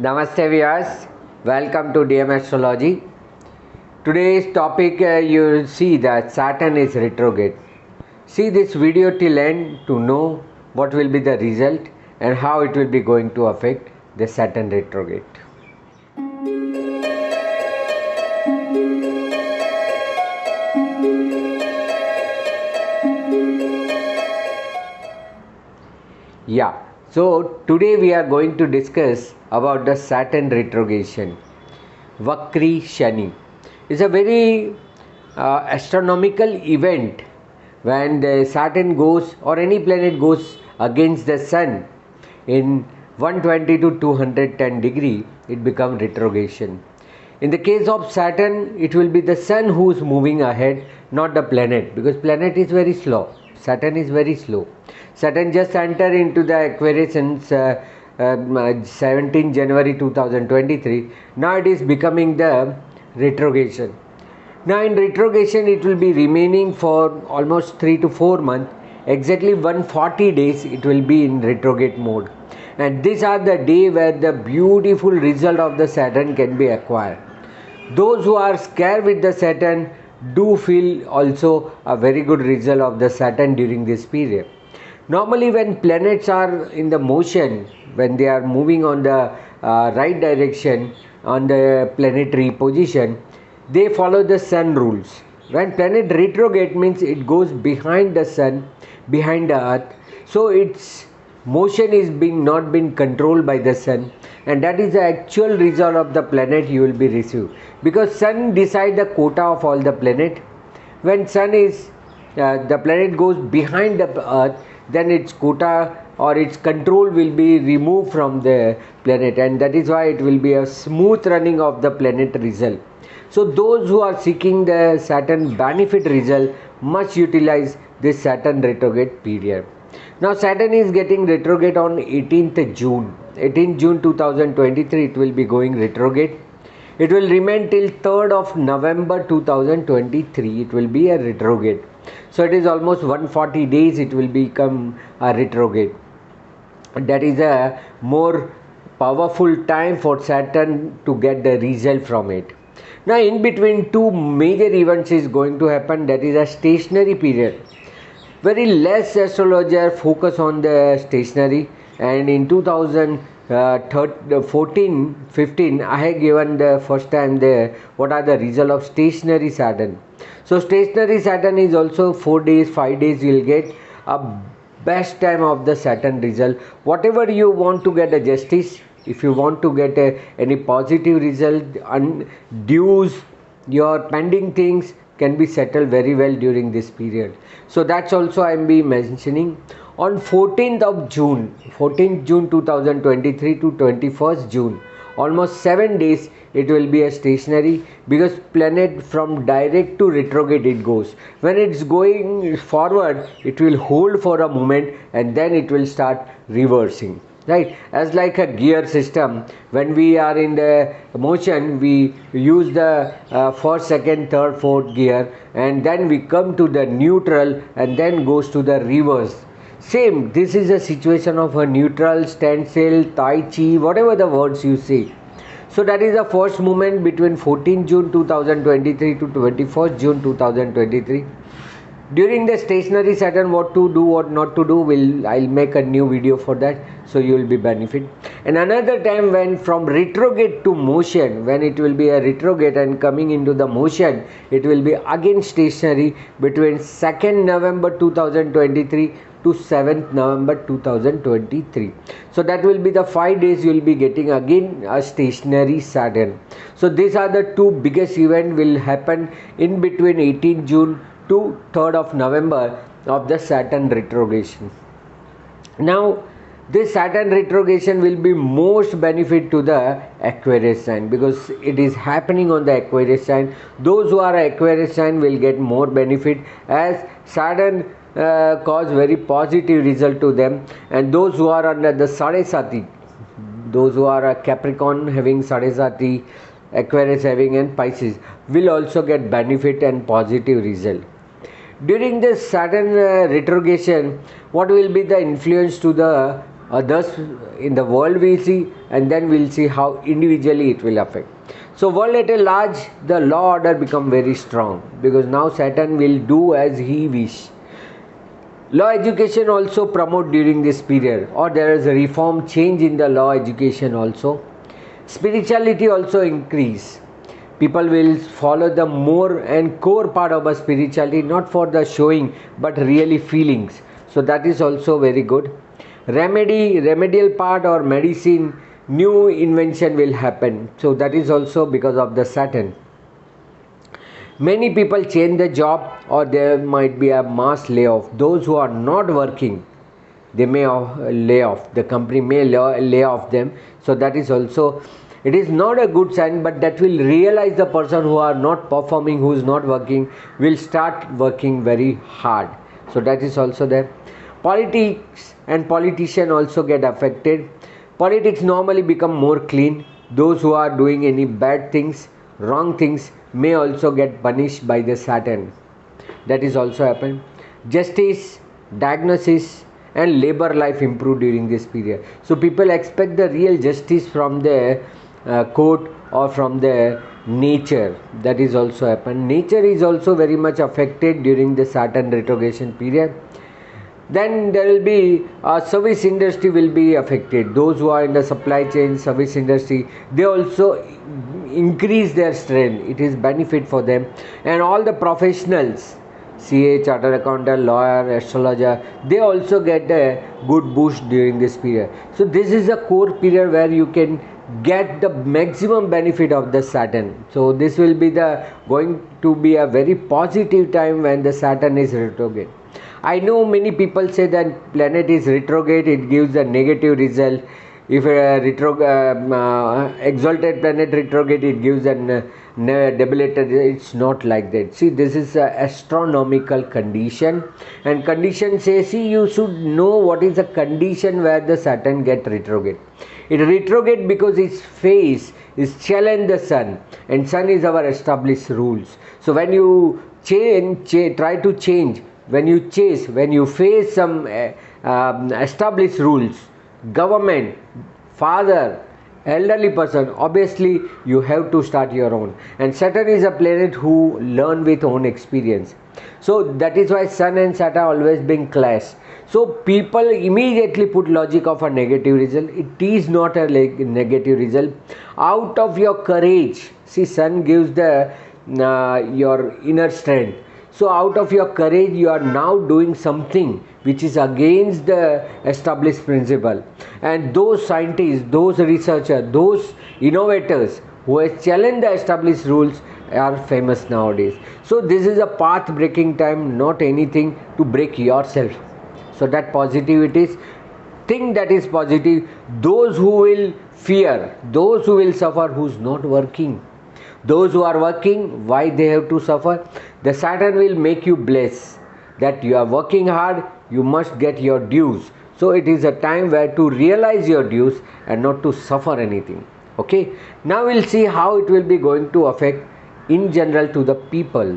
Namaste viewers, welcome to DM Astrology. Today's topic you will see that Saturn is retrograde. See this video till end to know what will be the result and how it will be going to affect the Saturn retrograde. Yeah, so today we are going to discuss about the Saturn retrogression. Vakri Shani is a very astronomical event when the Saturn goes or any planet goes against the Sun in 120 to 210 degree, it becomes retrogression. In the case of Saturn, it will be the Sun who is moving ahead, not the planet, because planet is very slow. Saturn is very slow. Saturn just entered into the Aquarius since 17 January 2023. Now it is becoming the retrogression. Now in retrogression it will be remaining for almost 3 to 4 months. Exactly 140 days it will be in retrograde mode. And these are the day where the beautiful result of the Saturn can be acquired. Those who are scared with the Saturn do feel also a very good result of the Saturn during this period. Normally when planets are in the motion, when they are moving on the right direction on the planetary position, they follow the Sun rules. When planet retrograde means it goes behind the Sun, behind the Earth, so its motion is not being controlled by the Sun, and that is the actual result of the planet you will be received, because Sun decide the quota of all the planet. When Sun is the planet goes behind the Earth, then its quota or its control will be removed from the planet, and that is why it will be a smooth running of the planet result. So those who are seeking the Saturn benefit result must utilize this Saturn retrograde period. Now Saturn is getting retrograde on 18th June. 18th June 2023 it will be going retrograde. It will remain till 3rd of November 2023. It will be a retrograde. So it is almost 140 days it will become a retrograde. That is a more powerful time for Saturn to get the result from it. Now in between two major events is going to happen, that is a stationary period. Very less astrologer focus on the stationary, and in 2014-15 I have given the first time the what are the result of stationary Saturn. So stationary Saturn is also 4 days, 5 days you will get a best time of the Saturn result. Whatever you want to get a justice, if you want to get any positive result, dues, your pending things can be settled very well during this period. So that's also I am be mentioning. On 14th of June, 14th June 2023 to 21st June, almost 7 days it will be a stationary, because planet from direct to retrograde it goes. When it's going forward, it will hold for a moment and then it will start reversing. Right, as like a gear system, when we are in the motion we use the first, second, third, fourth gear, and then we come to the neutral and then goes to the reverse. Same, this is a situation of a neutral, standstill, tai chi, whatever the words you say. So that is the first movement between 14 June 2023 to 21st June 2023. During the stationary Saturn, what to do, what not to do, I'll make a new video for that, so you will be benefit. And another time when from retrograde to motion, when it will be a retrograde and coming into the motion, it will be again stationary between 2nd November 2023 to 7th November 2023. So that will be the 5 days you will be getting again a stationary Saturn. So these are the two biggest events will happen in between 18 June to 3rd of November of the Saturn retrogression. Now this Saturn retrogression will be most benefit to the Aquarius sign, because it is happening on the Aquarius sign. Those who are Aquarius sign will get more benefit, as Saturn cause very positive result to them, and those who are under the Sadesati, those who are a Capricorn having Sadesati, Aquarius having, and Pisces will also get benefit and positive result. During this Saturn retrogression, what will be the influence to the Thus in the world we see, and then we'll see how individually it will affect. So world at a large, the law order become very strong, because now Saturn will do as he wish. Law education also promote during this period, or there is a reform change in the law education also. Spirituality also increase. People will follow the more and core part of a spirituality, not for the showing but really feelings. So that is also very good. Remedial part or medicine, new invention will happen. So that is also because of the Saturn. Many people change the job, or there might be a mass layoff. Those who are not working, they may lay off. The company may lay off them. So that is also, it is not a good sign, but that will realize the person who are not performing, who is not working, will start working very hard. So that is also there. Politics and politicians also get affected. Politics normally become more clean. Those who are doing any bad things, wrong things, may also get punished by the Saturn. That is also happen. Justice, diagnosis and labor life improve during this period. So people expect the real justice from the court or from the nature. That is also happen. Nature is also very much affected during the Saturn retrogression period. Then there will be service industry will be affected. Those who are in the supply chain, service industry, they also increase their strength. It is benefit for them. And all the professionals, CA, chartered accountant, lawyer, astrologer, they also get a good boost during this period. So this is a core period where you can get the maximum benefit of the Saturn. So this will be going to be a very positive time when the Saturn is retrograde. I know many people say that planet is retrograde, it gives a negative result. If a exalted planet retrograde, it gives a debilitated. It's not like that. See, this is an astronomical condition, and condition says, see, you should know what is the condition where the Saturn get retrograde. It retrograde because its phase is challenge the Sun, and Sun is our established rules. So when you try to change, when you chase, when you face some established rules, government, father, elderly person, obviously you have to start your own. And Saturn is a planet who learn with own experience. So that is why Sun and Saturn always been clash. So people immediately put logic of a negative result. It is not a negative result. Out of your courage, see, Sun gives the your inner strength. So out of your courage, you are now doing something which is against the established principle. And those scientists, those researchers, those innovators who have challenged the established rules are famous nowadays. So this is a path breaking time, not anything to break yourself. So that positivity, think that is positive. Those who will fear, those who will suffer, who's not working. Those who are working, why they have to suffer? The Saturn will make you bless that you are working hard, you must get your dues. So it is a time where to realize your dues and not to suffer anything. Okay, now we'll see how it will be going to affect in general to the people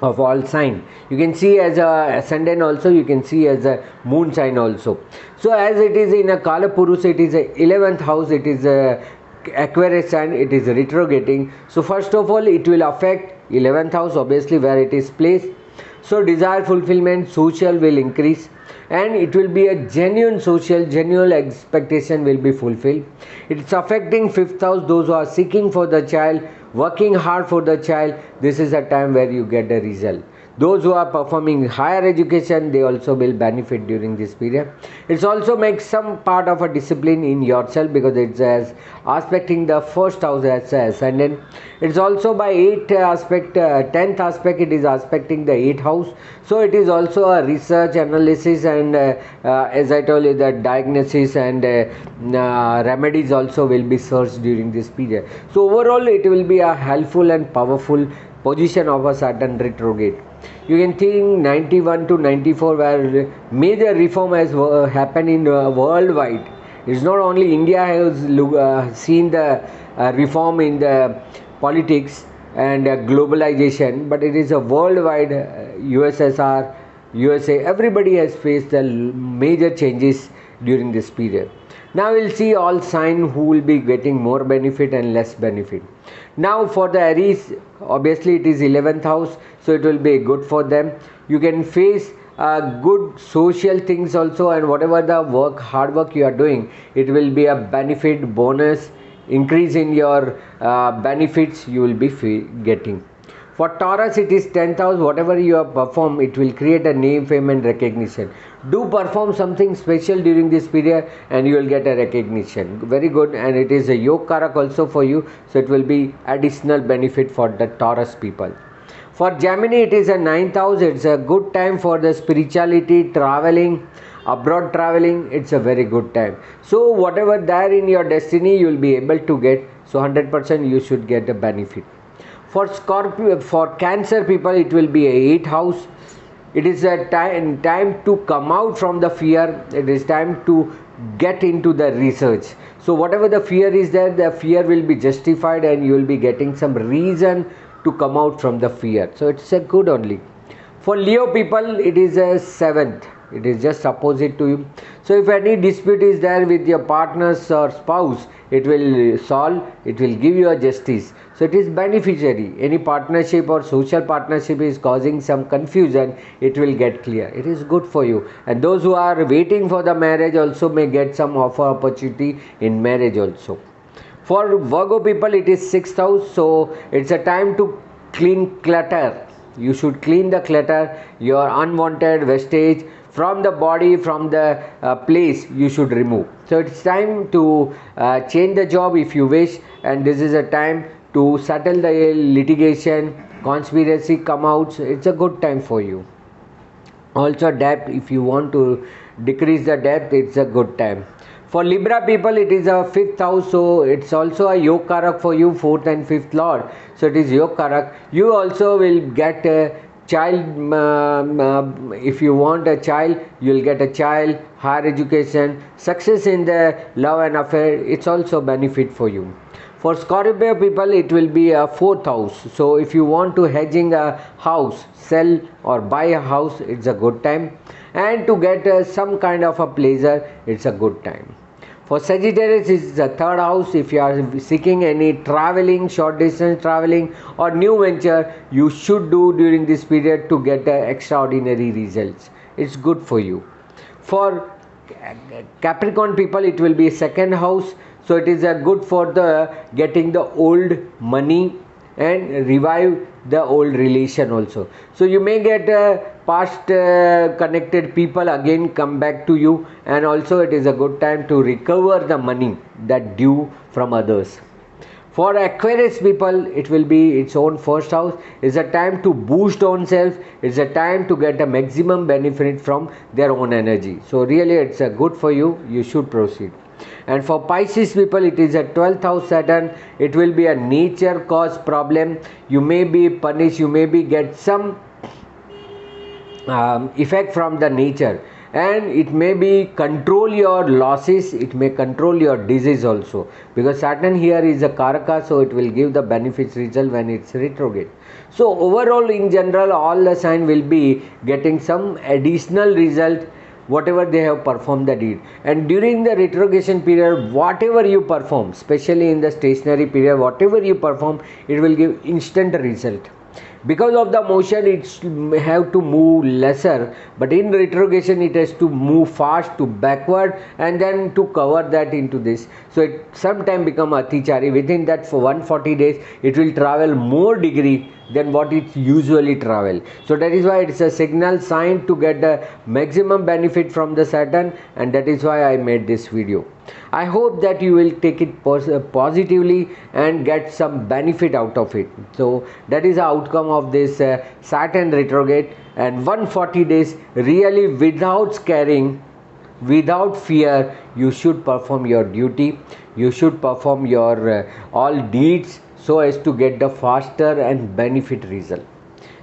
of all sign. You can see as a ascendant also, you can see as a moon sign also. So as it is in a Kala Purusha, it is a 11th house, it is a Aquarius sign, it is retrograding. So first of all, it will affect 11th house, obviously where it is placed. So desire fulfillment, social will increase, and it will be a genuine social, genuine expectation will be fulfilled. It's affecting 5th house, those who are seeking for the child, working hard for the child. This is a time where you get a result. Those who are performing higher education, they also will benefit during this period. It also makes some part of a discipline in yourself, because it's as aspecting the first house as ascendant. It's also by 8th aspect, 10th aspect, it is aspecting the 8th house. So it is also a research, analysis, and as I told you, the diagnosis and remedies also will be searched during this period. So overall, it will be a helpful and powerful position of a Saturn retrograde. You can think 91 to 94 where major reform has happened in worldwide. It's not only India has seen the reform in the politics and globalization, but it is a worldwide USSR, USA, everybody has faced the major changes during this period. Now we'll see all signs who will be getting more benefit and less benefit. Now for the Aries, obviously it is 11th house, so it will be good for them. You can face good social things also, and whatever the hard work you are doing, it will be a benefit, bonus, increase in your benefits you will be getting. For Taurus, it is 10th house. Whatever you have performed, it will create a name, fame and recognition. Do perform something special during this period and you will get a recognition. Very good, and it is a Yog Karak also for you, so it will be additional benefit for the Taurus people. For Gemini, it is a 9th house. It's a good time for the spirituality, traveling, abroad traveling. It's a very good time. So whatever there in your destiny, you will be able to get. So 100% you should get a benefit. For Scorpio, for Cancer people, it will be a 8th house. It is a time to come out from the fear. It is time to get into the research. So whatever the fear is there, the fear will be justified and you will be getting some reason to come out from the fear. So it's a good only. For Leo people, it is a 7th. It is just opposite to you. So if any dispute is there with your partners or spouse, it will solve, it will give you a justice. So it is beneficiary. Any partnership or social partnership is causing some confusion, it will get clear. It is good for you. And those who are waiting for the marriage also may get some offer opportunity in marriage also. For Virgo people, it is 6th house. So it's a time to clean clutter. You should clean the clutter, your unwanted wastage from the body, from the place you should remove. So it's time to change the job if you wish, and this is a time to settle the litigation, conspiracy come out. It's a good time for you. Also debt, if you want to decrease the debt, it's a good time. For Libra people, it is a 5th house, so it's also a Yog Karak for you, 4th and 5th Lord. So it is Yog Karak. You also will get a child. If you want a child, you will get a child, higher education, success in the love and affair. It's also benefit for you. For Scorpio people, it will be a 4th house. So if you want to hedging a house, sell or buy a house, it's a good time. And to get some kind of a pleasure, it's a good time. For Sagittarius, it's the 3rd house. If you are seeking any traveling, short distance traveling or new venture, you should do during this period to get extraordinary results. It's good for you. For Capricorn people, it will be 2nd house. So it is good for the getting the old money and revive the old relation also. So you may get past connected people again come back to you, and also it is a good time to recover the money that due from others. For Aquarius people, it will be its own 1st house. It's a time to boost own self. It's a time to get a maximum benefit from their own energy. So really it's good for you. You should proceed. And for Pisces people, it is a 12th house Saturn. It will be a nature caused problem. You may be punished, you may be get some effect from the nature, and it may be control your losses, it may control your disease also, because Saturn here is a Karaka, so it will give the benefits result when it's retrograde. So overall in general, all the sign will be getting some additional result whatever they have performed the deed. And during the retrogression period, whatever you perform, especially in the stationary period, whatever you perform, it will give instant result. Because of the motion, it have to move lesser, but in retrogression it has to move fast to backward and then to cover that into this. So it sometime become atichari. Within that for 140 days, it will travel more degree than what it usually travel. So that is why it's a signal sign to get the maximum benefit from the Saturn, and that is why I made this video. I hope that you will take it positively and get some benefit out of it. So that is the outcome of this Saturn retrograde, and 140 days really without scaring, without fear, you should perform your duty. You should perform your all deeds so as to get the faster and benefit result.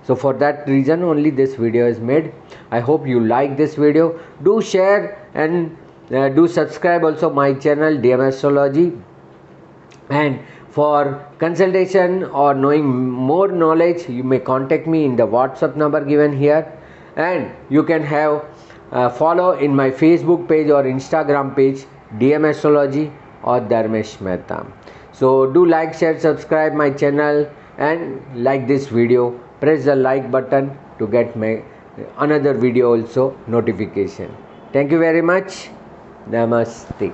So for that reason only this video is made. I hope you like this video. Do share and do subscribe also my channel DM Astrology. And for consultation or knowing more knowledge, you may contact me in the WhatsApp number given here, and you can have follow in my Facebook page or Instagram page, DM Astrology or Dharmesh Mehta. So do like, share, subscribe my channel and like this video. Press the like button to get my another video also notification. Thank you very much. Namaste.